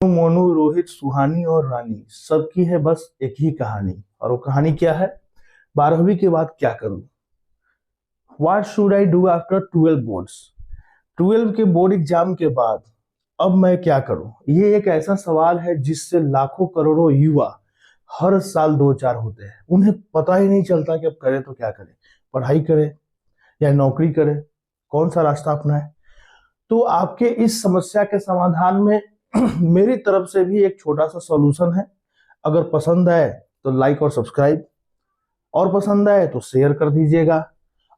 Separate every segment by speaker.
Speaker 1: मोनू, रोहित, सुहानी और रानी सबकी है बस एक ही कहानी। और वो कहानी क्या है? 12वीं के बाद क्या करूं? What should I do after 12 boards? 12 के बोर्ड एग्जाम के बाद अब मैं क्या करूं? ये एक ऐसा सवाल है जिससे लाखों करोड़ों युवा हर साल दो चार होते हैं। उन्हें पता ही नहीं चलता कि अब करें तो क्या करें, पढ़ाई करें या नौकरी करें, कौन सा रास्ता अपनाएं। तो आपके इस समस्या के समाधान में मेरी तरफ से भी एक छोटा सा सॉल्यूशन है। अगर पसंद आए तो लाइक और सब्सक्राइब, और पसंद आए तो शेयर कर दीजिएगा।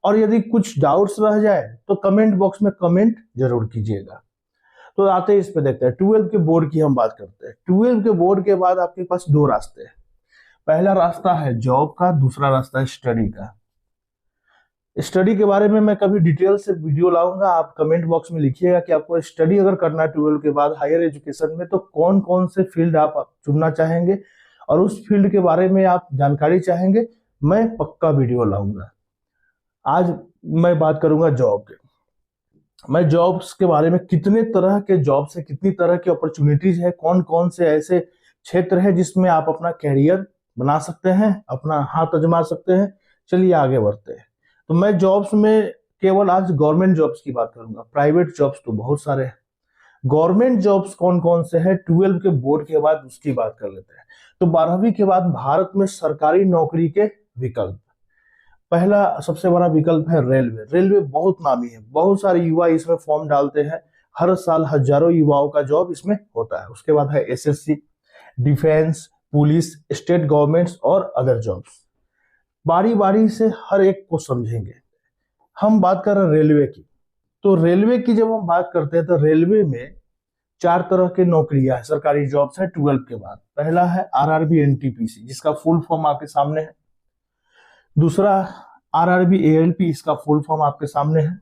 Speaker 1: और यदि कुछ डाउट्स रह जाए तो कमेंट बॉक्स में कमेंट जरूर कीजिएगा। तो आते हैं इस पे, देखते हैं 12 के बोर्ड की हम बात करते हैं। 12 के बोर्ड के बाद आपके पास दो रास्ते हैं। पहला रास्ता है जॉब का, दूसरा रास्ता है स्टडी का। स्टडी के बारे में मैं कभी डिटेल से वीडियो लाऊंगा। आप कमेंट बॉक्स में लिखिएगा कि आपको स्टडी अगर करना है 12 के बाद हायर एजुकेशन में, तो कौन कौन से फील्ड आप चुनना चाहेंगे और उस फील्ड के बारे में आप जानकारी चाहेंगे। मैं पक्का वीडियो लाऊंगा। आज मैं बात करूंगा जॉब के। मैं जॉब्स के बारे में, कितने तरह के जॉब्स है, कितनी तरह की अपॉर्चुनिटीज है, कौन कौन से ऐसे क्षेत्र है जिसमें आप अपना कैरियर बना सकते हैं, अपना हाथ आजमा सकते हैं। चलिए आगे बढ़ते हैं। तो मैं जॉब्स में केवल आज गवर्नमेंट जॉब्स की बात करूंगा। प्राइवेट जॉब्स तो बहुत सारे हैं। गवर्नमेंट जॉब्स कौन कौन से हैं 12 के बोर्ड के बाद, उसकी बात कर लेते हैं। तो 12वीं के बाद भारत में सरकारी नौकरी के विकल्प, पहला सबसे बड़ा विकल्प है रेलवे। रेलवे बहुत नामी है, बहुत सारे युवा इसमें फॉर्म डालते हैं। हर साल हजारों युवाओं का जॉब इसमें होता है। उसके बाद है SSC, defence, police, state governments और अदर जॉब्स। बारी बारी से हर एक को समझेंगे। हम बात कर रहे हैं रेलवे की। तो रेलवे की जब हम बात करते हैं तो रेलवे में चार तरह के नौकरियां है, सरकारी जॉब्स है 12 के बाद। पहला है आरआरबी एनटीपीसी, जिसका फुल फॉर्म आपके सामने है। दूसरा आरआरबी एएलपी, इसका फुल फॉर्म आपके सामने है।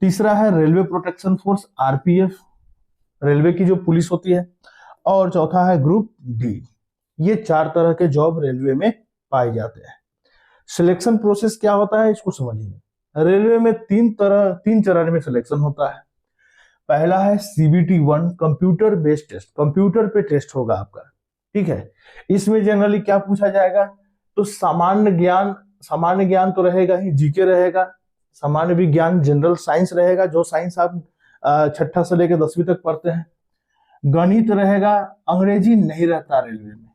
Speaker 1: तीसरा है railway protection force RPF, railway की जो पुलिस होती है। और चौथा है ग्रुप डी। ये चार तरह के जॉब रेलवे में पाए जाते हैं। सिलेक्शन प्रोसेस क्या होता है इसको समझिए। रेलवे में तीन चरण में सिलेक्शन होता है। पहला है CBT 1, computer based test. Computer पे टेस्ट होगा आपका, ठीक है। इसमें जनरली क्या पूछा जाएगा? तो सामान्य ज्ञान तो रहेगा ही, जीके रहेगा, सामान्य विज्ञान, जनरल साइंस रहेगा, जो साइंस आप छठा से लेकर 10वीं तक पढ़ते हैं। गणित रहेगा। अंग्रेजी नहीं रहता रेलवे में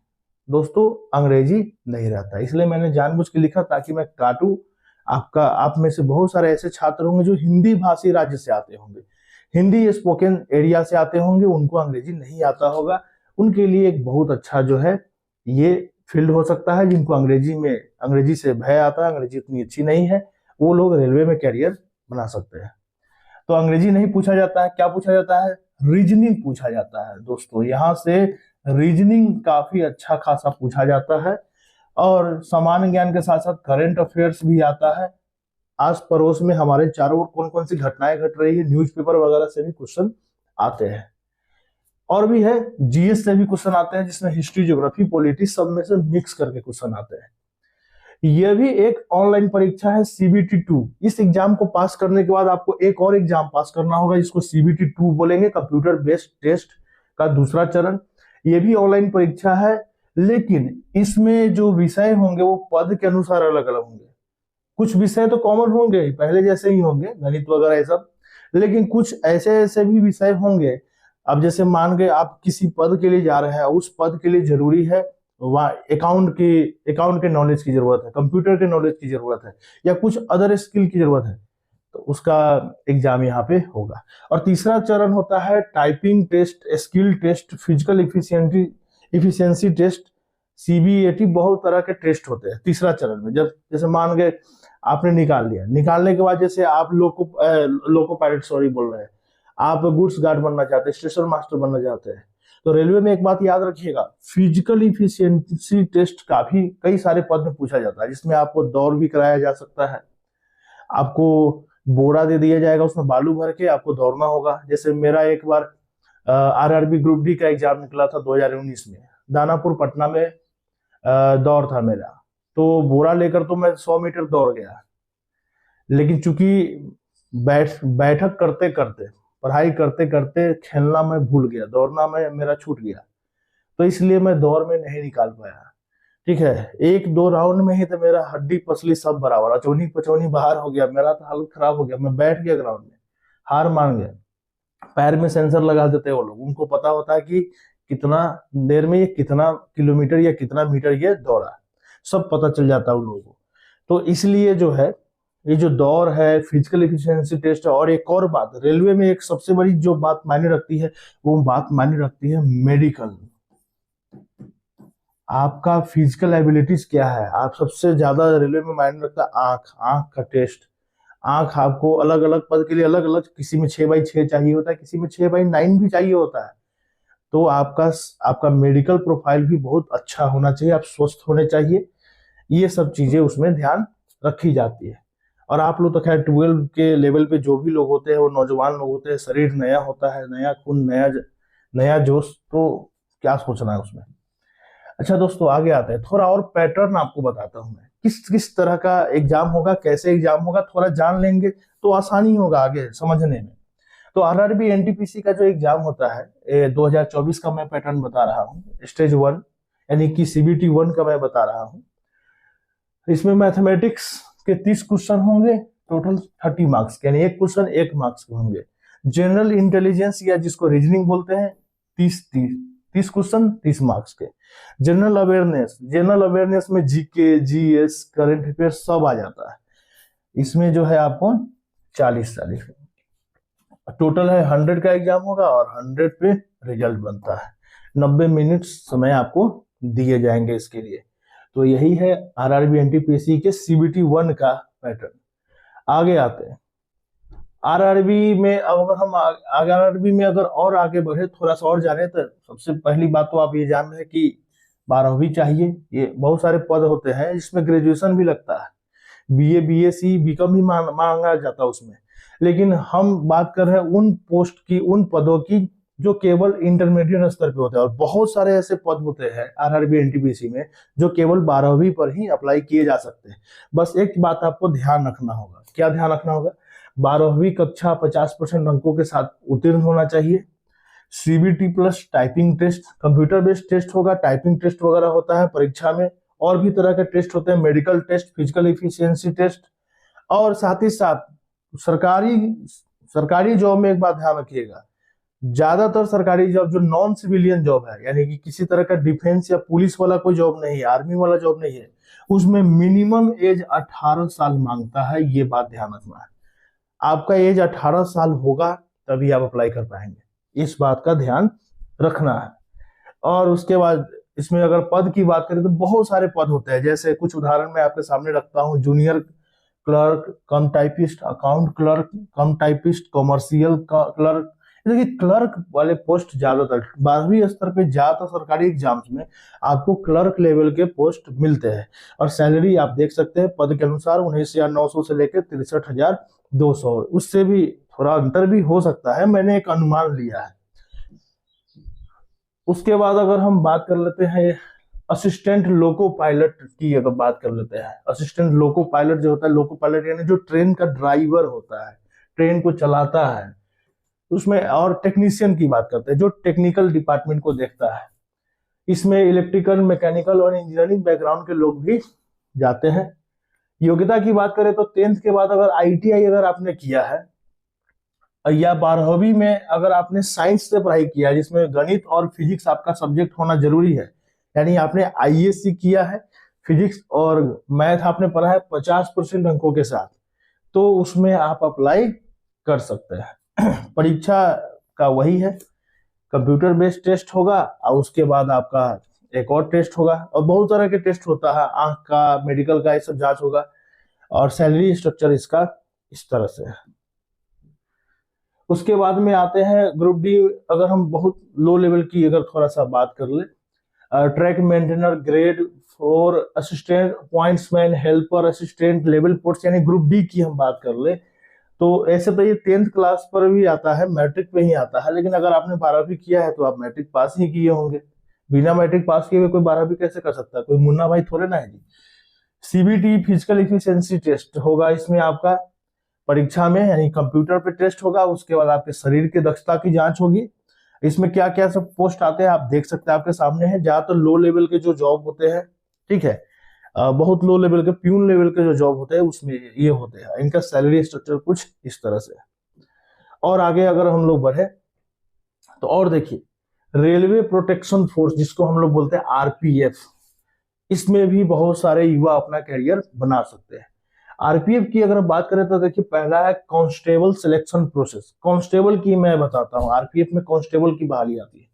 Speaker 1: दोस्तों, अंग्रेजी नहीं रहता। इसलिए मैंने जानबूझ के लिखा ताकि मैं काटूं। आप में से बहुत सारे ऐसे छात्र होंगे जो हिंदी भाषी राज्य से आते होंगे, हिंदी स्पोकन एरिया से आते होंगे, उनको अंग्रेजी नहीं आता होगा। उनके लिए एक बहुत अच्छा जो है ये फील्ड हो सकता है। जिनको अंग्रेजी से भय आता है, अंग्रेजी उतनी अच्छी नहीं है, वो लोग रेलवे में कैरियर बना सकते हैं। तो अंग्रेजी नहीं पूछा जाता है, क्या पूछा जाता है? रीजनिंग पूछा जाता है दोस्तों। यहाँ से रीजनिंग काफी अच्छा खासा पूछा जाता है। और सामान्य ज्ञान के साथ साथ करंट अफेयर्स भी आता है। आस पड़ोस में हमारे चारों ओर कौन कौन सी घटनाएं घट रही है, न्यूज़पेपर वगैरह से भी क्वेश्चन आते हैं। और भी है, जीएस से भी क्वेश्चन आते हैं, जिसमें हिस्ट्री, ज्योग्राफी, पॉलिटिक्स सब में से मिक्स करके क्वेश्चन आते हैं। यह भी एक ऑनलाइन परीक्षा है, सीबीटी 2। इस एग्जाम को पास करने के बाद आपको एक और एग्जाम पास करना होगा, जिसको सीबीटी 2 बोलेंगे, कंप्यूटर बेस्ड टेस्ट का दूसरा चरण। यह भी ऑनलाइन परीक्षा है, लेकिन इसमें जो विषय होंगे वो पद के अनुसार अलग अलग होंगे। कुछ विषय तो कॉमन होंगे, पहले जैसे ही होंगे, गणित वगैरह ये सब, लेकिन कुछ ऐसे ऐसे भी विषय होंगे। अब जैसे मान गए आप किसी पद के लिए जा रहे हैं, उस पद के लिए जरूरी है अकाउंट के नॉलेज की जरूरत है, कंप्यूटर के नॉलेज की जरूरत है, या कुछ अदर स्किल की जरूरत है, तो उसका एग्जाम यहाँ पे होगा। और तीसरा चरण होता है typing test, skill test, physical efficiency test, CBAT. बहुत तरह के टेस्ट होते हैं तीसरा चरण में। जब जैसे मान गए आपने निकाल लिया, निकालने के बाद जैसे आप लोको पायलट बोल रहे हैं, आप गुड्स गार्ड बनना चाहते हैं, स्टेशन मास्टर बनना चाहते हैं, तो रेलवे में एक बात याद रखिएगा, फिजिकल इफिशियंसी टेस्ट काफी कई सारे पद में पूछा जाता है, जिसमें आपको दौड़ भी कराया जा सकता है। आपको बोरा दे दिया जाएगा, उसमें बालू भर के आपको दौड़ना होगा। जैसे मेरा एक बार आरआरबी ग्रुप डी का एग्जाम निकला था 2019 में, दानापुर पटना में दौड़ था मेरा। तो बोरा लेकर तो मैं 100 मीटर दौड़ गया, लेकिन चूंकि बैठक करते करते पढ़ाई करते करते खेलना मैं भूल गया, दौड़ना मैं मेरा छूट गया, तो इसलिए मैं दौड़ में नहीं निकाल पाया। ठीक है, एक दो राउंड में ही तो मेरा हड्डी पसली सब बराबर, अचौनी पचौनी बाहर हो गया, मेरा तो हालत खराब हो गया, मैं बैठ गया ग्राउंड में, हार मान गया। पैर में सेंसर लगा देते हैं वो लोग, उनको पता होता है कि कितना देर में ये कितना किलोमीटर या कितना मीटर ये दौड़ा, सब पता चल जाता है उन लोगों को। तो इसलिए जो है ये जो दौड़ है, फिजिकल एफिशिएंसी टेस्ट है, और एक और बात रेलवे में एक सबसे बड़ी जो बात मायने रखती है, वो बात मायने रखती है मेडिकल। आपका फिजिकल एबिलिटीज क्या है, आप सबसे ज्यादा रेलवे में मायने रखता है आंख, आंख का टेस्ट। आंख आपको अलग अलग पद के लिए अलग अलग, किसी में 6x6 चाहिए होता है, किसी में 6x9 भी चाहिए होता है। तो आपका आपका मेडिकल प्रोफाइल भी बहुत अच्छा होना चाहिए, आप स्वस्थ होने चाहिए, ये सब चीजें उसमें ध्यान रखी जाती है। और आप लोग तो खैर 12 के लेवल पे जो भी लोग होते हैं वो नौजवान लोग होते हैं, शरीर नया होता है, नया खून, नया जोश, तो क्या सोचना है उसमें। अच्छा दोस्तों, आगे आते हैं, थोड़ा और पैटर्न आपको बताता हूं मैं, किस किस तरह का एग्जाम होगा, कैसे एग्जाम होगा, थोड़ा जान लेंगे तो आसानी होगा आगे समझने में। तो आरआरबी एनटीपीसी का जो एग्जाम होता है 2024 का मैं पैटर्न बता रहा हूँ, स्टेज 1 यानी कि सीबीटी 1 का मैं बता रहा हूँ। इसमें मैथमेटिक्स के 30 क्वेश्चन होंगे, टोटल 30 मार्क्स के, यानी एक क्वेश्चन 1 मार्क्स के होंगे। जनरल इंटेलिजेंस या जिसको रीजनिंग बोलते हैं 30 क्वेश्चन 30 मार्क्स के। जनरल अवेयरनेस में जीके, जीएस, करंट अफेयर सब आ जाता है। इसमें जो है आपको 40 टोटल है, 100 का एग्जाम होगा और 100 पे रिजल्ट बनता है। 90 मिनट समय आपको दिए जाएंगे इसके लिए। तो यही है आरआरबी एनटीपीसी के सीबीटी 1 का पैटर्न। आगे आते हैं आरआरबी में। अब अगर हम आरआरबी में अगर और आगे बढ़े, थोड़ा सा और जाने, तो सबसे पहली बात तो आप ये जान रहे हैं कि 12वीं चाहिए। ये बहुत सारे पद होते हैं, इसमें ग्रेजुएशन भी लगता है, बीए, बीएससी, बीकॉम भी मांगा जाता है उसमें। लेकिन हम बात कर रहे हैं उन पोस्ट की, उन पदों की जो केवल इंटरमीडिएट स्तर पे होते हैं। और बहुत सारे ऐसे पद होते हैं आरआरबी एनटीपीसी में जो केवल 12वीं पर ही अप्लाई किए जा सकते हैं। बस एक बात आपको ध्यान रखना होगा, क्या ध्यान रखना होगा, 12वीं कक्षा 50% अंकों के साथ उत्तीर्ण होना चाहिए। CBT plus typing test, computer based test होगा, टाइपिंग टेस्ट वगैरह होता है परीक्षा में, और भी तरह के टेस्ट होते हैं, medical test, physical efficiency test. और साथ ही साथ सरकारी जॉब में एक बात ध्यान रखिएगा, ज्यादातर सरकारी जॉब जो नॉन सिविलियन जॉब है, यानी कि किसी तरह का डिफेंस या पुलिस वाला कोई जॉब नहीं है, आर्मी वाला जॉब नहीं है, उसमें मिनिमम एज 18 साल मांगता है। ये बात ध्यान रखना है, आपका एज 18 साल होगा तभी आप अप्लाई कर पाएंगे, इस बात का ध्यान रखना है। और उसके बाद इसमें अगर पद की बात करें तो बहुत सारे पद होते हैं, जैसे कुछ उदाहरण मैं आपके सामने रखता हूँ, जूनियर क्लर्क, कम टाइपिस्ट, अकाउंट क्लर्क, कम टाइपिस्ट, कॉमर्शियल क्लर्क। देखिए क्लर्क वाले पोस्ट ज्यादातर 12वीं स्तर पे ज्यादातर सरकारी एग्जाम्स में आपको क्लर्क लेवल के पोस्ट मिलते हैं। और सैलरी आप देख सकते हैं पद के अनुसार 19,900 से लेकर 63,200, उससे भी थोड़ा अंतर भी हो सकता है, मैंने एक अनुमान लिया है। उसके बाद अगर हम बात कर लेते हैं असिस्टेंट लोको पायलट की, अगर बात कर लेते हैं, असिस्टेंट लोको पायलट जो होता है, लोको पायलट यानी जो ट्रेन का ड्राइवर होता है, ट्रेन को चलाता है उसमें। और टेक्नीशियन की बात करते हैं जो टेक्निकल डिपार्टमेंट को देखता है, इसमें इलेक्ट्रिकल, मैकेनिकल और इंजीनियरिंग बैकग्राउंड के लोग भी जाते हैं। योग्यता की बात करें तो 10th के बाद अगर आईटीआई अगर आपने किया है, या 12वीं में अगर आपने साइंस से पढ़ाई किया है जिसमें गणित और फिजिक्स आपका सब्जेक्ट होना जरूरी है, यानी आपने आईएससी किया है, फिजिक्स और मैथ आपने पढ़ा है 50% अंकों के साथ, तो उसमें आप अप्लाई कर सकते हैं। परीक्षा का वही है, कंप्यूटर बेस्ड टेस्ट होगा और उसके बाद आपका एक और टेस्ट होगा, और बहुत तरह के टेस्ट होता है, आंख का, मेडिकल का, ये सब जांच होगा। और सैलरी स्ट्रक्चर इसका इस तरह से है। उसके बाद में आते हैं ग्रुप डी। अगर हम बहुत लो लेवल की अगर थोड़ा सा बात कर ले, track maintainer grade 4, assistant pointsman, helper, assistant level post, यानी ग्रुप डी की हम बात कर ले तो ऐसे तो ये 10th क्लास पर भी आता है, मैट्रिक पे ही आता है। लेकिन अगर आपने 12वीं किया है तो आप मैट्रिक पास ही किए होंगे, बिना मैट्रिक पास किए हुए कोई 12वीं कैसे कर सकता है, कोई मुन्ना भाई थोड़े ना है जी। सीबीटी फिजिकल एफिशिएंसी टेस्ट होगा, इसमें आपका परीक्षा में, यानी कंप्यूटर पे टेस्ट होगा, उसके बाद आपके शरीर की दक्षता की जांच होगी। इसमें क्या क्या सब पोस्ट आते हैं आप देख सकते हैं, आपके सामने है। ज्यादातर लो लेवल के जो जॉब होते हैं, ठीक है, बहुत लो लेवल के प्यून लेवल के जो जॉब होते हैं उसमें ये होते हैं। इनका सैलरी स्ट्रक्चर कुछ इस तरह से है। और आगे अगर हम लोग बढ़े तो और देखिए, रेलवे प्रोटेक्शन फोर्स जिसको हम लोग बोलते हैं आरपीएफ, इसमें भी बहुत सारे युवा अपना कैरियर बना सकते हैं। आरपीएफ की अगर बात करें तो देखिए, पहला है कांस्टेबल सिलेक्शन प्रोसेस। कांस्टेबल की मैं बताता हूँ, आरपीएफ में कांस्टेबल की बहाली आती है।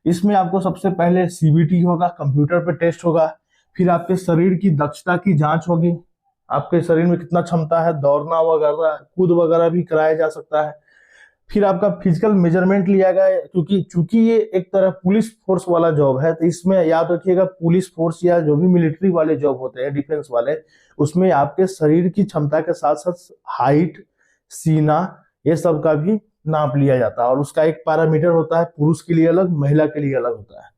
Speaker 1: इसमें आपको सबसे पहले सीबीटी होगा, कंप्यूटर पे टेस्ट होगा, फिर आपके शरीर की दक्षता की जांच होगी, आपके शरीर में कितना क्षमता है, दौड़ना वगैरह, कूद वगैरह भी कराया जा सकता है। फिर आपका फिजिकल मेजरमेंट लिया गया, क्योंकि चूंकि ये एक तरह पुलिस फोर्स वाला जॉब है, तो इसमें याद रखिएगा पुलिस फोर्स या जो भी मिलिट्री वाले जॉब होते हैं, डिफेंस वाले, उसमें आपके शरीर की क्षमता के साथ साथ हाइट, सीना, ये सब का भी नाप लिया जाता है। और उसका एक पैरामीटर होता है, पुरुष के लिए अलग, महिला के लिए अलग होता है।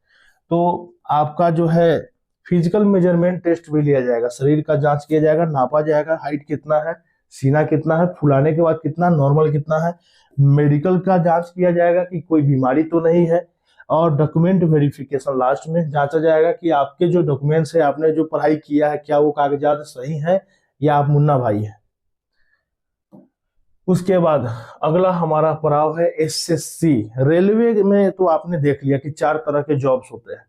Speaker 1: तो आपका जो है फिजिकल मेजरमेंट टेस्ट भी लिया जाएगा, शरीर का जांच किया जाएगा, नापा जाएगा, हाइट कितना है, सीना कितना है, फुलाने के बाद कितना, नॉर्मल कितना है, मेडिकल का जांच किया जाएगा कि कोई बीमारी तो नहीं है, और डॉक्यूमेंट वेरिफिकेशन लास्ट में जांचा जाएगा कि आपके जो डॉक्यूमेंट्स है, आपने जो पढ़ाई किया है, क्या वो कागजात सही है या आप मुन्ना भाई है। उसके बाद अगला हमारा पड़ाव है एसएससी। रेलवे में तो आपने देख लिया कि 4 तरह के जॉब्स होते हैं।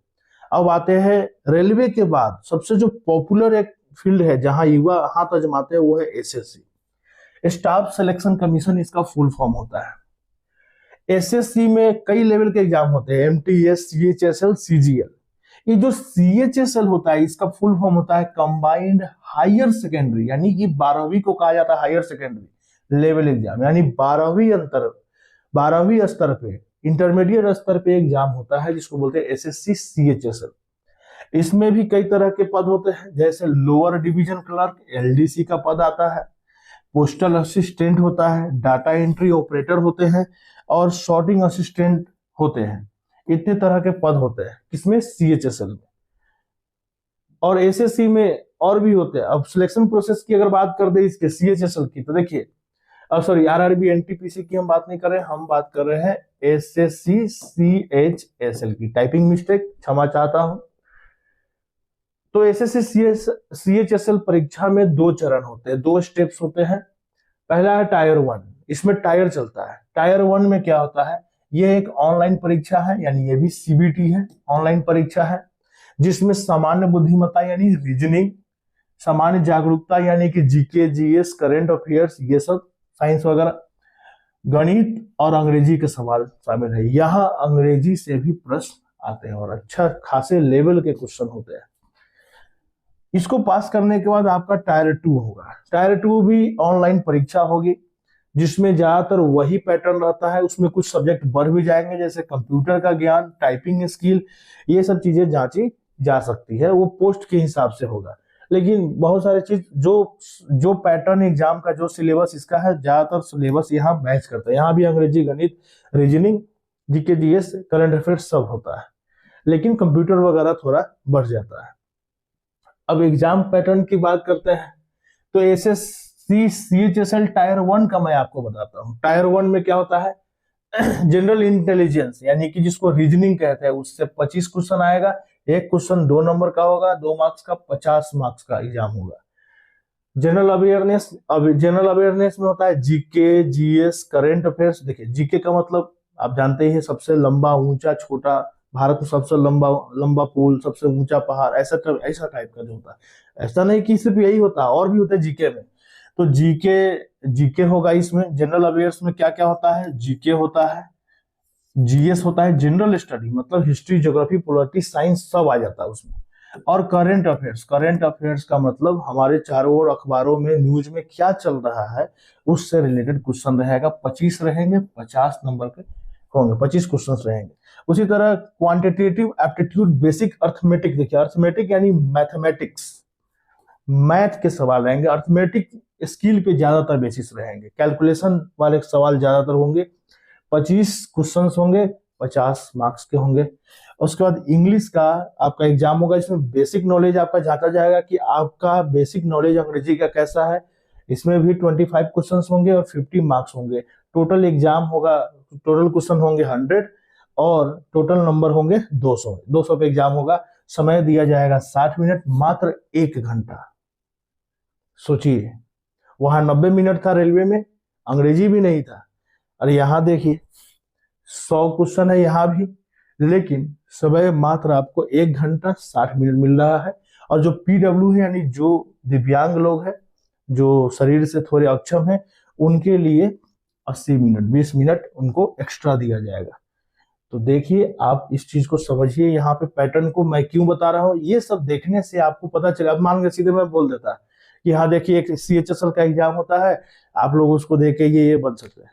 Speaker 1: अब आते हैं रेलवे के बाद सबसे जो पॉपुलर एक फील्ड है जहां युवा हाथ आजमाते हैं, वो है एसएससी, स्टाफ सिलेक्शन कमीशन इसका फुल फॉर्म होता है। एसएससी में कई लेवल के एग्जाम होते हैं, एमटीएस, सीएचएसएल, सीजीएल। ये जो सीएचएसएल होता है इसका फुल फॉर्म होता है कंबाइंड हायर सेकेंडरी, यानी कि 12वीं को कहा जाता है हायर सेकेंडरी लेवल एग्जाम, यानी 12वीं स्तर पे, इंटरमीडिएट स्तर पे एग्जाम होता है जिसको बोलते हैं एसएससी सीएचएसएल। इसमें भी कई तरह के पद होते हैं, जैसे लोअर डिवीजन क्लर्क, एलडीसी का पद आता है, पोस्टल असिस्टेंट होता है, डाटा एंट्री ऑपरेटर होते हैं, और सॉर्टिंग असिस्टेंट होते हैं। इतने तरह के पद होते हैं किसमें, सीएचएसएल में। और एसएससी में और भी होते हैं। अब सिलेक्शन प्रोसेस की अगर बात कर दे इसके सीएचएसएल की, तो देखिए, सॉरी, आरआरबी एनटीपीसी की हम बात नहीं कर रहे हैं, हम बात कर रहे हैं एसएससी सीएचएसएल की। टाइपिंग मिस्टेक, क्षमा चाहता हूं। तो एसएससी सीएचएसएल परीक्षा में 2 चरण होते हैं, 2 स्टेप्स होते हैं। पहला है टायर 1, इसमें टायर चलता है। टायर 1 में क्या होता है, ये एक ऑनलाइन परीक्षा है, यानी ये भी सीबीटी है, ऑनलाइन परीक्षा है, जिसमें सामान्य बुद्धिमत्ता यानी रीजनिंग, सामान्य जागरूकता यानी कि जीके, जीएस, करंट अफेयर्स, ये सब साइंस वगैरह, गणित और अंग्रेजी के सवाल शामिल है। यहाँ अंग्रेजी से भी प्रश्न आते हैं और अच्छा खासे लेवल के क्वेश्चन होते हैं। इसको पास करने के बाद आपका टायर 2 होगा। टायर 2 भी ऑनलाइन परीक्षा होगी, जिसमें ज्यादातर वही पैटर्न रहता है। उसमें कुछ सब्जेक्ट बढ़ भी जाएंगे, जैसे कंप्यूटर का ज्ञान, टाइपिंग स्किल, ये सब चीजें जांची जा सकती है, वो पोस्ट के हिसाब से होगा। लेकिन बहुत सारी चीज जो पैटर्न एग्जाम का जो सिलेबस इसका है, ज्यादातर सिलेबस यहाँ मैच करता है। यहाँ भी अंग्रेजी, गणित, reasoning, GK, GS, current affairs सब होता है, लेकिन कंप्यूटर वगैरह थोड़ा बढ़ जाता है। अब एग्जाम पैटर्न की बात करते हैं, तो एसएससी सीएचएसएल टायर 1 का मैं आपको बताता हूँ। टायर 1 में क्या होता है, जनरल इंटेलिजेंस यानी कि जिसको रीजनिंग कहते हैं, उससे 25 क्वेश्चन आएगा। एक क्वेश्चन 2 नंबर का होगा, 2 मार्क्स का, 50 मार्क्स का एग्जाम होगा। जनरल अवेयरनेस में होता है जीके, जीएस, करंट अफेयर्स। देखिए, जीके का मतलब आप जानते ही, सबसे लंबा, ऊंचा, छोटा, भारत में सबसे लंबा पुल, सबसे ऊंचा पहाड़, ऐसा टाइप का जो होता है। ऐसा नहीं कि सिर्फ यही होता है, और भी होता है जीके में। तो जीके होगा इसमें। जनरल अवेयर्स में क्या क्या होता है, जीके होता है, जीएस होता है, जनरल स्टडी मतलब हिस्ट्री, ज्योग्राफी, पॉलिटी, साइंस सब आ जाता है उसमें। और करंट अफेयर्स का मतलब हमारे चारों ओर अखबारों में, न्यूज में क्या चल रहा है, उससे रिलेटेड क्वेश्चन रहेगा। 25 रहेंगे, 50 नंबर के होंगे, 25 क्वेश्चन रहेंगे। उसी तरह क्वांटिटेटिव एप्टीट्यूड, बेसिक अर्थमेटिक। देखिए, अर्थमेटिक यानी मैथमेटिक्स, मैथ के सवाल रहेंगे। अर्थमेटिक स्किल पे ज्यादातर बेसिस रहेंगे, कैलकुलेशन वाले सवाल ज्यादातर होंगे। 25 क्वेश्चन होंगे, 50 मार्क्स के होंगे। उसके बाद इंग्लिश का आपका एग्जाम होगा, इसमें बेसिक नॉलेज आपका जांचा जाएगा कि आपका बेसिक नॉलेज अंग्रेजी का कैसा है, इसमें भी 25 क्वेश्चन होंगे और 50 मार्क्स होंगे। टोटल एग्जाम होगा, टोटल क्वेश्चन होंगे 100 और टोटल नंबर होंगे 200। 200 पे एग्जाम होगा। समय दिया जाएगा 60 मिनट, मात्र 1 घंटा। सोचिए, वहां 90 मिनट था रेलवे में, अंग्रेजी भी नहीं था। और यहाँ देखिए 100 क्वेश्चन है यहाँ भी, लेकिन समय मात्र आपको 1 घंटा 60 मिनट मिल रहा है। और जो पीडब्ल्यू है, यानी जो दिव्यांग लोग हैं, जो शरीर से थोड़े अक्षम हैं, उनके लिए 80 मिनट, 20 मिनट उनको एक्स्ट्रा दिया जाएगा। तो देखिए, आप इस चीज को समझिए। यहाँ पे पैटर्न को मैं क्यों बता रहा हूँ, ये सब देखने से आपको पता चला। अब मान के सीधे मैं बोल देता कि हाँ देखिए, एक CHSL का एग्जाम होता है, आप लोग उसको देख के ये बन सकते हैं।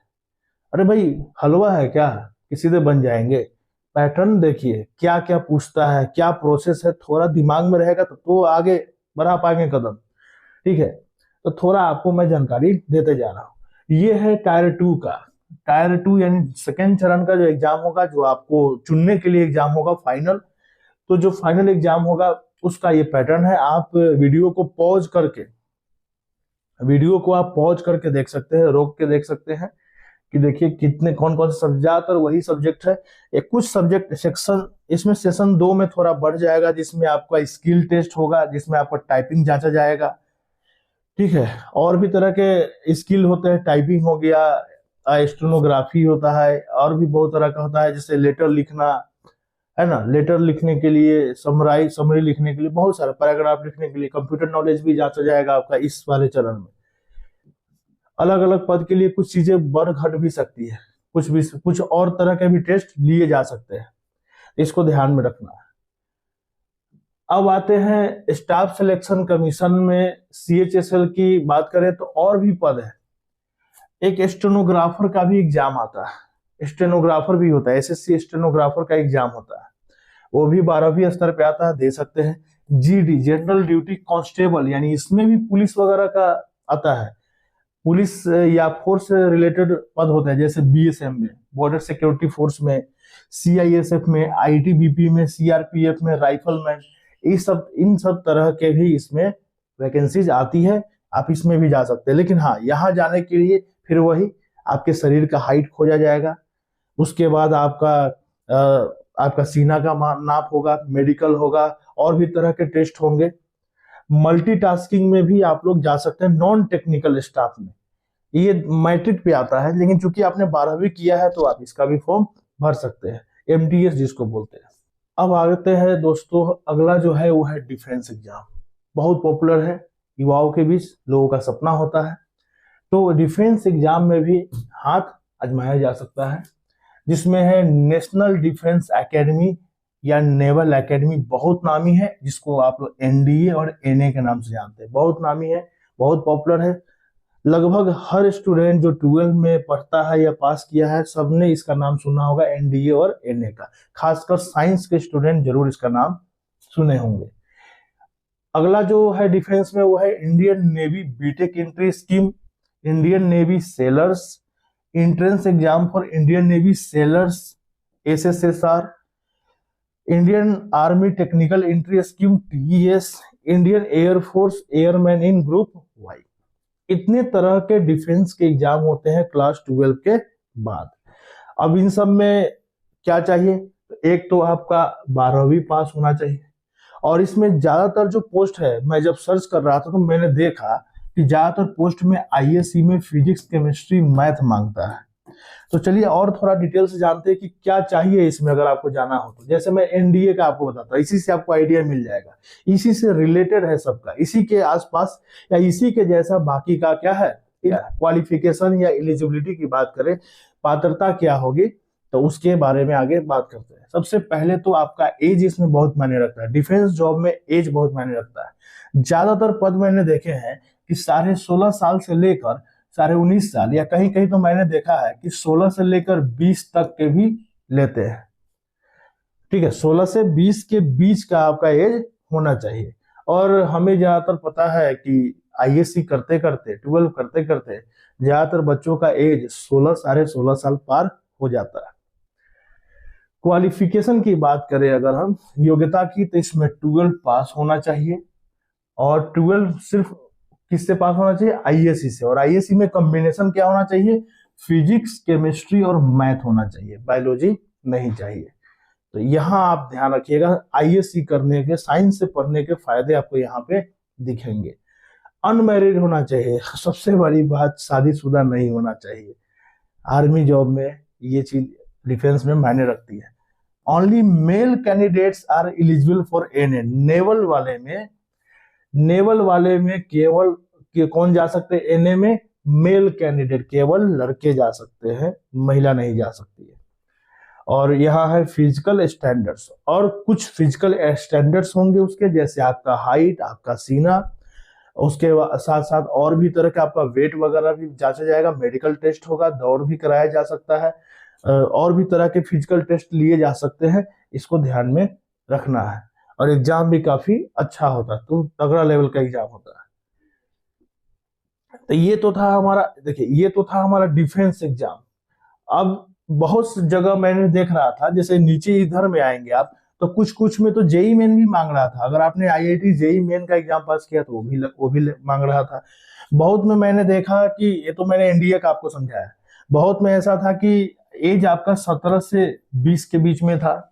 Speaker 1: अरे भाई, हलवा है क्या कि सीधे बन जाएंगे? पैटर्न देखिए क्या क्या पूछता है, क्या प्रोसेस है, थोड़ा दिमाग में रहेगा तो आगे बढ़ा पाएंगे कदम। ठीक है, तो थोड़ा आपको मैं जानकारी देते जा रहा हूँ। ये है टायर 2 का। टायर 2 यानी सेकेंड चरण का जो एग्जाम होगा, जो आपको चुनने के लिए एग्जाम होगा फाइनल। तो जो फाइनल एग्जाम होगा उसका ये पैटर्न है। आप वीडियो को आप पॉज करके देख सकते हैं, रोक के देख सकते हैं कि देखिए कितने कौन कौन से सब्जेक्ट, ज्यादातर वही सब्जेक्ट है। एक कुछ सब्जेक्ट सेक्शन, इसमें सेशन 2 में थोड़ा बढ़ जाएगा, जिसमें आपका स्किल टेस्ट होगा, जिसमें आपका टाइपिंग जांचा जाएगा। ठीक है, और भी तरह के स्किल होते हैं, टाइपिंग हो गया, स्टेनोग्राफी होता है, और भी बहुत तरह का होता है, जैसे लेटर लिखना है ना, लेटर लिखने के लिए, समरी लिखने के लिए, बहुत सारा पैराग्राफ लिखने के लिए कंप्यूटर नॉलेज भी जांचा जाएगा आपका इस वाले चरण में। अलग अलग पद के लिए कुछ चीजें बढ़ घट भी सकती है, कुछ और तरह के भी टेस्ट लिए जा सकते हैं, इसको ध्यान में रखना है। अब आते हैं स्टाफ सिलेक्शन कमीशन में। CHSL की बात करें तो और भी पद है। एक स्टेनोग्राफर का भी एग्जाम आता है, स्टेनोग्राफर भी होता है, SSC स्टेनोग्राफर का एग्जाम होता है, वो भी 12वीं स्तर पे आता है, दे सकते हैं। GD जनरल ड्यूटी कांस्टेबल, यानी इसमें भी पुलिस वगैरह का आता है, पुलिस या फोर्स से रिलेटेड पद होते हैं, जैसे BSM में, बॉर्डर सिक्योरिटी फोर्स में, CISF में, ITBP में, CRPF में, राइफलमैन, इन सब तरह के भी इसमें वैकेंसीज आती है। आप इसमें भी जा सकते हैं, लेकिन हाँ, यहाँ जाने के लिए फिर वही आपके शरीर का हाइट खोजा जाएगा, उसके बाद आपका सीना का नाप होगा, मेडिकल होगा, और भी तरह के टेस्ट होंगे। मल्टीटास्किंग में भी आप लोग जा सकते हैं, नॉन टेक्निकल स्टाफ में। ये मैट्रिक पे आता है, लेकिन चूंकि आपने 12वीं किया है तो आप इसका भी फॉर्म भर सकते हैं, MTS जिसको बोलते हैं। अब आते हैं दोस्तों, अगला जो है वो है डिफेंस एग्जाम। बहुत पॉपुलर है, युवाओं के बीच लोगों का सपना होता है। तो डिफेंस एग्जाम में भी हाथ आजमाया जा सकता है, जिसमें है नेशनल डिफेंस एकेडमी या नेवल एकेडमी, बहुत नामी है, जिसको आप लोग NDA और NA के नाम से जानते हैं। बहुत नामी है, बहुत पॉपुलर है। लगभग हर स्टूडेंट जो 12 में पढ़ता है या पास किया है, सबने इसका नाम सुना होगा, NDA और NA का। खासकर साइंस के स्टूडेंट जरूर इसका नाम सुने होंगे। अगला जो है डिफेंस में वो है Indian Navy BTech entry scheme, Indian Navy sailors, entrance exam for Indian Navy sailors SSSR, Indian Army technical entry scheme TES, Indian air force airman in group Y. इतने तरह के डिफेंस के एग्जाम होते हैं क्लास 12 के बाद। अब इन सब में क्या चाहिए? एक तो आपका 12वीं पास होना चाहिए, और इसमें ज्यादातर जो पोस्ट है, मैं जब सर्च कर रहा था तो मैंने देखा कि ज्यादातर पोस्ट में ISC में फिजिक्स, केमिस्ट्री, मैथ मांगता है। तो चलिए और थोड़ा डिटेल से जानते हैं कि क्या चाहिए इसमें अगर आपको जाना हो तो। जैसे मैं NDA का आपको बताता हूँ, इसी से आपको आइडिया मिल जाएगा, इसी से रिलेटेड है सबका, इसी के आसपास या इसी के जैसा बाकी का क्या है, क्वालिफिकेशन या एलिजिबिलिटी की बात करें, पात्रता क्या होगी, तो उसके बारे में आगे बात करते हैं। सबसे पहले तो आपका एज इसमें बहुत मायने रखता है। डिफेंस जॉब में एज बहुत मायने रखता है। ज्यादातर पद मैंने देखे हैं कि 16.5 साल से लेकर 19.5 साल, या कहीं कहीं तो मैंने देखा है कि 16 से लेकर 20 तक के भी लेते हैं। ठीक है, 16 से 20 के बीच का आपका एज होना चाहिए। और हमें ज्यादातर पता है कि ISC करते करते, 12 करते करते ज्यादातर बच्चों का एज 16, 16.5 साल पार हो जाता है। क्वालिफिकेशन की बात करें अगर हम, योग्यता की, तो इसमें 12 पास होना चाहिए। और 12 सिर्फ किससे पास होना चाहिए? आईएससी से। और आईएससी में कॉम्बिनेशन क्या होना चाहिए? फिजिक्स, केमिस्ट्री और मैथ होना चाहिए, बायोलॉजी नहीं चाहिए। तो यहाँ आप ध्यान रखिएगा, आईएससी करने के, साइंस से पढ़ने के फायदे आपको यहाँ पे दिखेंगे। अनमैरिड होना चाहिए, सबसे बड़ी बात, शादीशुदा नहीं होना चाहिए। आर्मी जॉब में ये चीज, डिफेंस में मायने रखती है। Only male candidates are eligible for NA. Naval वाले में केवल कौन जा सकते हैं? एनए में मेल कैंडिडेट, केवल लड़के जा सकते हैं, महिला नहीं जा सकती है। और यहाँ है फिजिकल स्टैंडर्ड्स, और कुछ फिजिकल स्टैंडर्ड्स होंगे उसके, जैसे आपका हाइट, आपका सीना, उसके साथ साथ और भी तरह का आपका वेट वगैरह भी जांचा जाएगा, मेडिकल टेस्ट होगा, दौड़ भी कराया जा सकता है, और भी तरह के फिजिकल टेस्ट लिए जा सकते हैं। इसको ध्यान में रखना है। और एग्जाम भी काफी अच्छा होता है, तो तगड़ा लेवल का एग्जाम होता है। तो ये तो था हमारा, देखिए ये तो था हमारा डिफेंस एग्जाम। अब बहुत जगह मैंने देख रहा था, जैसे नीचे इधर में आएंगे आप, तो कुछ कुछ में तो जेई मेन भी मांग रहा था। अगर आपने आईआईटी जेई मेन का एग्जाम पास किया तो वो भी मांग रहा था। बहुत में मैंने देखा कि, ये तो मैंने एनडीए का आपको समझाया, बहुत में ऐसा था कि एज आपका 17 से 20 के बीच में था।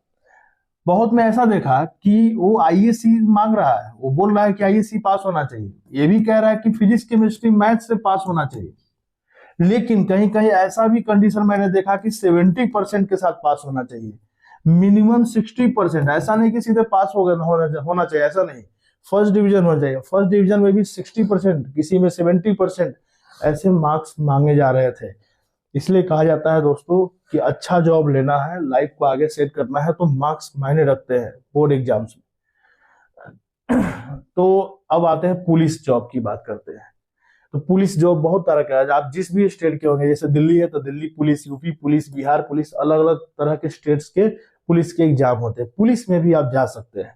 Speaker 1: बहुत में ऐसा देखा कि वो आईएससी मांग रहा है, वो बोल रहा है कि आईएससी पास होना चाहिए, ये भी कह रहा है कि फिजिक्स, केमिस्ट्री, मैथ से पास होना चाहिए। लेकिन कहीं कहीं ऐसा भी कंडीशन मैंने देखा कि 70% के साथ पास होना चाहिए, मिनिमम 60%। ऐसा नहीं कि सीधे पास हो गए होना चाहिए, ऐसा नहीं, फर्स्ट डिवीजन होना चाहिए। फर्स्ट डिवीजन में भी 60%, किसी में 70%, ऐसे मार्क्स मांगे जा रहे थे। इसलिए कहा जाता है दोस्तों कि अच्छा जॉब लेना है, लाइफ को आगे सेट करना है, तो मार्क्स मायने रखते हैं बोर्ड एग्जाम्स में। तो अब आते हैं पुलिस जॉब की बात करते हैं। तो पुलिस जॉब बहुत तरह का है, आप जिस भी स्टेट के होंगे, जैसे दिल्ली है तो Delhi police, UP police, Bihar police, अलग अलग तरह के स्टेट्स के पुलिस के एग्जाम होते हैं। पुलिस में भी आप जा सकते हैं।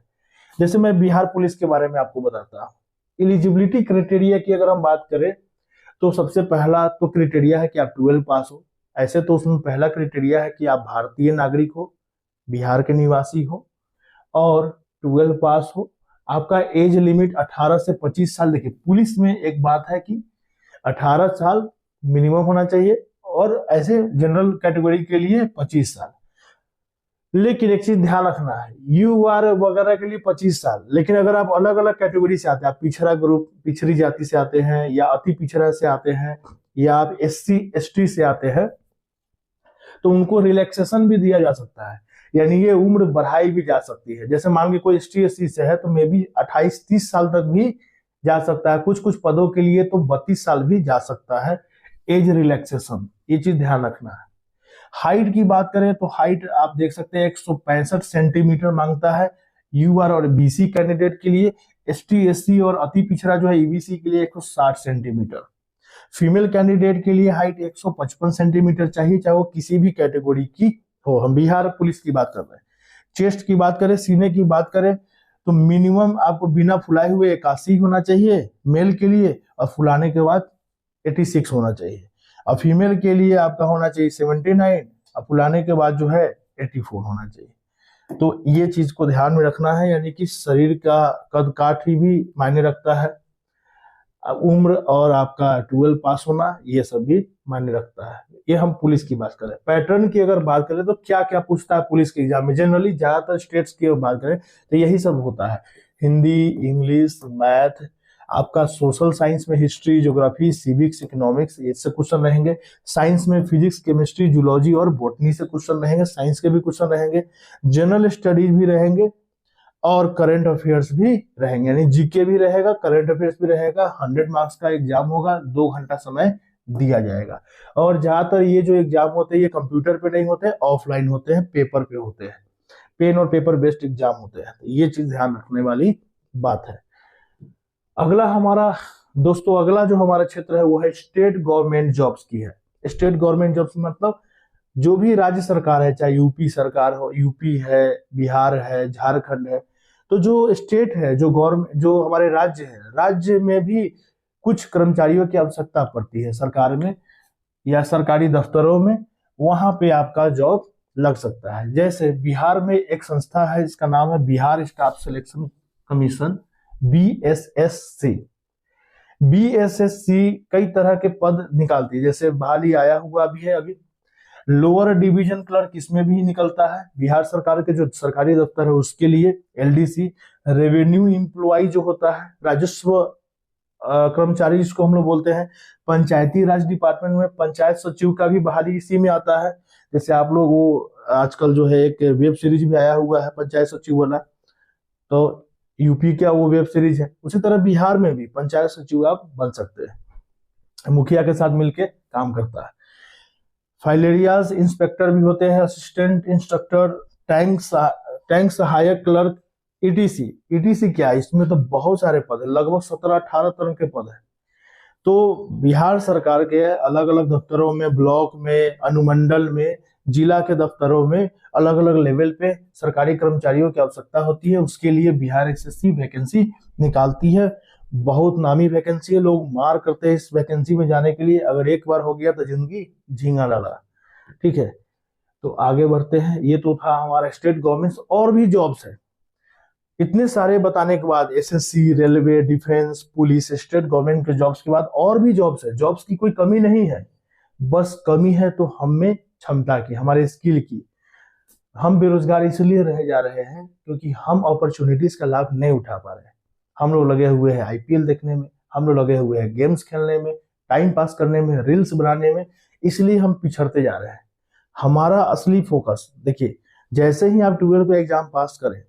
Speaker 1: जैसे मैं बिहार पुलिस के बारे में आपको बताता हूँ। एलिजिबिलिटी क्राइटेरिया की अगर हम बात करें, तो सबसे पहला तो क्राइटेरिया है कि आप 12 पास हो। ऐसे तो उसमें पहला क्राइटेरिया है कि आप भारतीय नागरिक हो, बिहार के निवासी हो, और 12 पास हो। आपका एज लिमिट 18 से 25 साल। देखिए पुलिस में एक बात है कि 18 साल मिनिमम होना चाहिए, और ऐसे जनरल कैटेगरी के लिए 25 साल। लेकिन एक चीज ध्यान रखना है, यू आर वगैरह के लिए 25 साल, लेकिन अगर आप अलग अलग कैटेगरी से आते हैं, आप पिछड़ा ग्रुप, पिछड़ी जाति से आते हैं, या अति पिछड़ा से आते हैं, या आप एससी एसटी से आते हैं, तो उनको रिलैक्सेशन भी दिया जा सकता है, यानी ये उम्र बढ़ाई भी जा सकती है। जैसे मान के कोई एसटी एससी से है तो मे भी 28-30 साल तक भी जा सकता है, कुछ कुछ पदों के लिए तो 32 साल भी जा सकता है, एज रिलैक्सेशन। ये चीज ध्यान रखना है। हाइट की बात करें तो हाइट आप देख सकते हैं 165 सेंटीमीटर मांगता है यूआर और बीसी कैंडिडेट के लिए। एसटी एससी और अति पिछड़ा जो है ईबीसी के लिए 160 सेंटीमीटर। फीमेल कैंडिडेट के लिए हाइट 155 सेंटीमीटर चाहिए, चाहे वो किसी भी कैटेगरी की हो। हम बिहार पुलिस की बात कर रहे हैं। चेस्ट की बात करें, सीने की बात करें, तो मिनिमम आपको बिना फुलाए हुए 81 होना चाहिए मेल के लिए, और फुलाने के बाद 86 होना चाहिए। और फीमेल के लिए आपका होना चाहिए 79, और फुलाने के बाद जो है 84 होना चाहिए। तो ये चीज को ध्यान में रखना है, यानी कि शरीर का कद काठ भी मायने रखता है, उम्र और आपका 12 पास होना, ये सब भी मायने रखता है। ये हम पुलिस की बात करें। पैटर्न की अगर बात करें तो क्या क्या पूछता है पुलिस के एग्जाम में, जनरली ज्यादातर स्टेट्स की बात करें तो यही सब होता है। हिंदी, इंग्लिश, मैथ, आपका सोशल साइंस में हिस्ट्री, ज्योग्राफी, सिविक्स, इकोनॉमिक्स, इससे क्वेश्चन रहेंगे। साइंस में फिजिक्स, केमिस्ट्री, जूलॉजी और बॉटनी से क्वेश्चन रहेंगे, साइंस के भी क्वेश्चन रहेंगे। जनरल स्टडीज भी रहेंगे, और करंट अफेयर्स भी रहेंगे, यानी जीके भी रहेगा, करंट अफेयर्स भी रहेगा। 100 मार्क्स का एग्जाम होगा, 2 घंटा समय दिया जाएगा। और ज्यादातर ये जो एग्जाम होते हैं ये कंप्यूटर पे नहीं होते, ऑफलाइन होते हैं, पेपर पे होते हैं, पेन और पेपर बेस्ड एग्जाम होते हैं। तो ये चीज ध्यान रखने वाली बात है। अगला हमारा दोस्तों, अगला जो हमारा क्षेत्र है वो है स्टेट गवर्नमेंट जॉब्स की है। स्टेट गवर्नमेंट जॉब्स मतलब जो भी राज्य सरकार है, चाहे यूपी सरकार हो, यूपी है, बिहार है, झारखंड है, तो जो स्टेट है, जो गवर्नमेंट, जो हमारे राज्य है, राज्य में भी कुछ कर्मचारियों की आवश्यकता पड़ती है सरकार में या सरकारी दफ्तरों में, वहां पे आपका जॉब लग सकता है। जैसे बिहार में एक संस्था है, इसका नाम है Bihar staff selection commission, BSSC. BSSC कई तरह के पद निकालती है, जैसे बहाली आया हुआ भी है अभी। लोअर डिवीजन क्लर्क इसमें भी निकलता है, बिहार सरकार के जो सरकारी दफ्तर है उसके लिए। एलडीसी रेवेन्यू एम्प्लॉय जो होता है, राजस्व कर्मचारी जिसको हम लोग बोलते हैं। पंचायती राज डिपार्टमेंट में पंचायत सचिव का भी बहाली इसी में आता है। जैसे आप लोग वो आजकल जो है एक वेब सीरीज भी आया हुआ है पंचायत सचिव वाला, तो यूपी का वो वेब सीरीज है। उसी तरह बिहार में भी पंचायत सचिव आप बन सकते हैं, मुखिया के साथ मिलके काम करता है। फाइलेरियाज इंस्पेक्टर भी होते हैं, असिस्टेंट इंस्ट्रक्टर, टैंक सहायक क्लर्क, ईटीसी। ईटीसी क्या है, इसमें तो बहुत सारे पद है, लगभग 17-18 तरह के पद है। तो बिहार सरकार के अलग अलग दफ्तरों में, ब्लॉक में, अनुमंडल में, जिला के दफ्तरों में अलग अलग लेवल पे सरकारी कर्मचारियों की आवश्यकता होती है। उसके लिए बिहार एसएससी वैकेंसी निकालती है। बहुत नामी वैकेंसी है, लोग मार करते हैं इस वैकेंसी में जाने के लिए। अगर एक बार हो गया तो जिंदगी झींगा डाला। ठीक है, तो आगे बढ़ते हैं। ये तो था हमारा स्टेट गवर्नमेंट। और भी जॉब्स है, इतने सारे बताने के बाद, SSC, railway, defence, police, state government के जॉब्स के बाद और भी जॉब्स है। जॉब्स की कोई कमी नहीं है, बस कमी है तो हमें क्षमता की, हमारे स्किल की। हम बेरोजगार इसलिए रह जा रहे हैं क्योंकि हम अपॉर्चुनिटीज का लाभ नहीं उठा पा रहे हैं। हम लोग लगे हुए हैं आईपीएल देखने में, हम लोग लगे हुए हैं गेम्स खेलने में, टाइम पास करने में, रील्स बनाने में, इसलिए हम पिछड़ते जा रहे हैं। हमारा असली फोकस देखिए, जैसे ही आप 12 का एग्जाम पास करें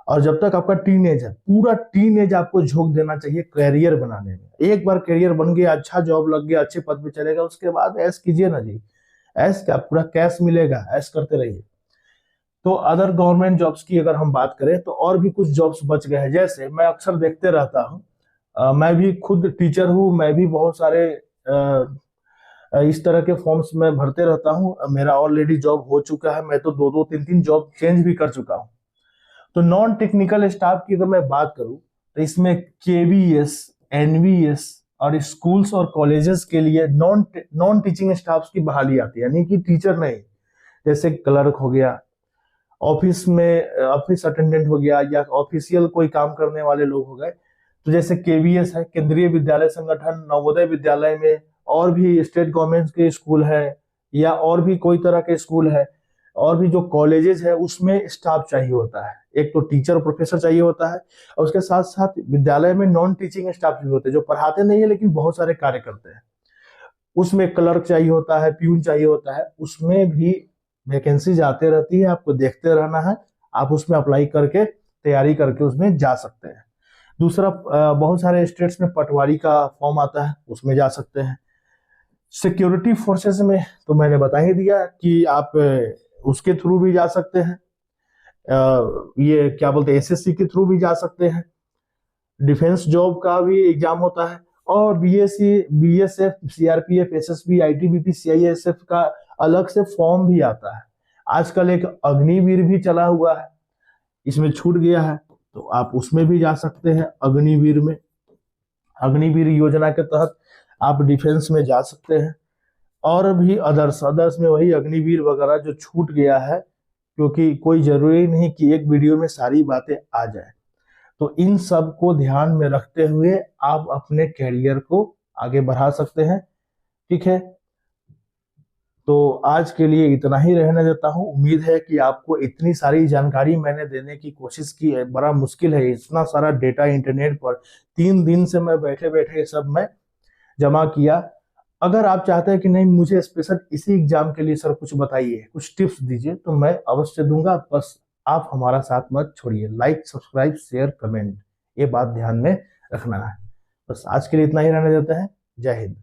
Speaker 1: और जब तक आपका टीन एज है, पूरा टीन एज आपको झोंक देना चाहिए करियर बनाने में। एक बार करियर बन गया, अच्छा जॉब लग गया, अच्छे पद पे चलेगा, उसके बाद ऐश कीजिए ना जी। ऐश क्या, पूरा कैश मिलेगा, ऐश करते रहिए। तो अदर गवर्नमेंट जॉब्स की अगर हम बात करें तो और भी कुछ जॉब्स बच गए हैं। जैसे मैं अक्सर देखते रहता हूँ, मैं भी खुद टीचर हूँ, मैं भी बहुत सारे इस तरह के फॉर्म्स में भरते रहता हूँ। मेरा ऑलरेडी जॉब हो चुका है, मैं तो 2-2, 3-3 जॉब चेंज भी कर चुका हूँ। तो नॉन टेक्निकल स्टाफ की अगर मैं बात करूं तो इसमें केवीएस, एनवीएस और स्कूल्स और कॉलेजेस के लिए नॉन टीचिंग स्टाफ की बहाली आती है, यानी कि टीचर नहीं। जैसे क्लर्क हो गया, ऑफिस में ऑफिस अटेंडेंट हो गया, या ऑफिशियल कोई काम करने वाले लोग हो गए। तो जैसे केवीएस है, केंद्रीय विद्यालय संगठन, नवोदय विद्यालय में, और भी स्टेट गवर्नमेंट के स्कूल है, या और भी कोई तरह के स्कूल है, और भी जो कॉलेजेस है उसमें स्टाफ चाहिए होता है। एक तो टीचर और प्रोफेसर चाहिए होता है, और उसके साथ साथ विद्यालय में नॉन टीचिंग स्टाफ भी होते हैं जो पढ़ाते नहीं है लेकिन बहुत सारे कार्य करते हैं। उसमें क्लर्क चाहिए होता है, प्यून चाहिए होता है। उसमें भी वैकेंसी आते रहती है, आपको देखते रहना है। आप उसमें अप्लाई करके, तैयारी करके उसमें जा सकते हैं। दूसरा, बहुत सारे स्टेट्स में पटवारी का फॉर्म आता है, उसमें जा सकते हैं। सिक्योरिटी फोर्सेस में तो मैंने बता ही दिया कि आप उसके थ्रू भी जा सकते हैं। ये क्या बोलते हैं, एसएससी के थ्रू भी जा सकते हैं। डिफेंस जॉब का भी एग्जाम होता है, और BSc, BSF, CRPF, SSB, ITBP, CISF का अलग से फॉर्म भी आता है। आजकल एक अग्निवीर भी चला हुआ है, इसमें छूट गया है, तो आप उसमें भी जा सकते हैं। अग्निवीर में, अग्निवीर योजना के तहत आप डिफेंस में जा सकते हैं। और भी अदर्स में वही अग्निवीर वगैरह जो छूट गया है, क्योंकि कोई जरूरी नहीं कि एक वीडियो में सारी बातें आ जाए। तो इन सब को ध्यान में रखते हुए आप अपने कैरियर को आगे बढ़ा सकते हैं। ठीक है, तो आज के लिए इतना ही रहने देता हूं। उम्मीद है कि आपको इतनी सारी जानकारी मैंने देने की कोशिश की है। बड़ा मुश्किल है, इतना सारा डेटा इंटरनेट पर 3 दिन से मैं बैठे बैठे सब मैं जमा किया। अगर आप चाहते हैं कि नहीं, मुझे स्पेशल इसी एग्जाम के लिए सर कुछ बताइए, कुछ टिप्स दीजिए, तो मैं अवश्य दूंगा। बस आप हमारा साथ मत छोड़िए। लाइक, सब्सक्राइब, शेयर, कमेंट, ये बात ध्यान में रखना है। बस आज के लिए इतना ही रहने देते हैं। जय हिंद।